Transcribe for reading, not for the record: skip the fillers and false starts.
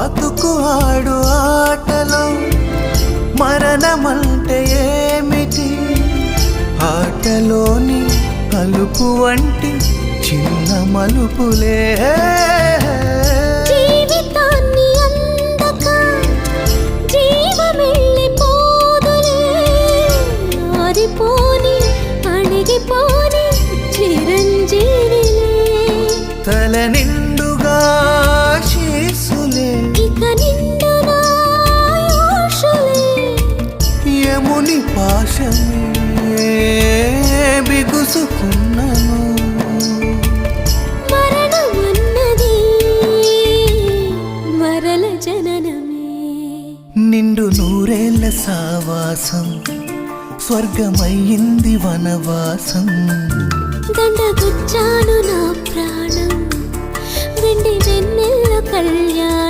బతుకు ఆడు ఆటలో మరణమంటే ఏమిటి? ఆటలోని అలుపు వంటి చిన్న మలుపులే జీవితాన్ని అందక జీవమెళ్ళిపోదులే, ఆరిపోని అణిగిపోని చిరంజీవిలే. తల నిండుగా శీసులే, ఇక నిండునా ఆశలే. యముని పాశమే బిగుసుకున్నను. మరణమన్నది మరల జననమే. నిండు నూరేళ్ల సావాసం స్వర్గమయ్యింది వనవాసం. దండగుచ్చాను నా ప్రాణం, వెండి వెన్నెల్ల కళ్యాణం.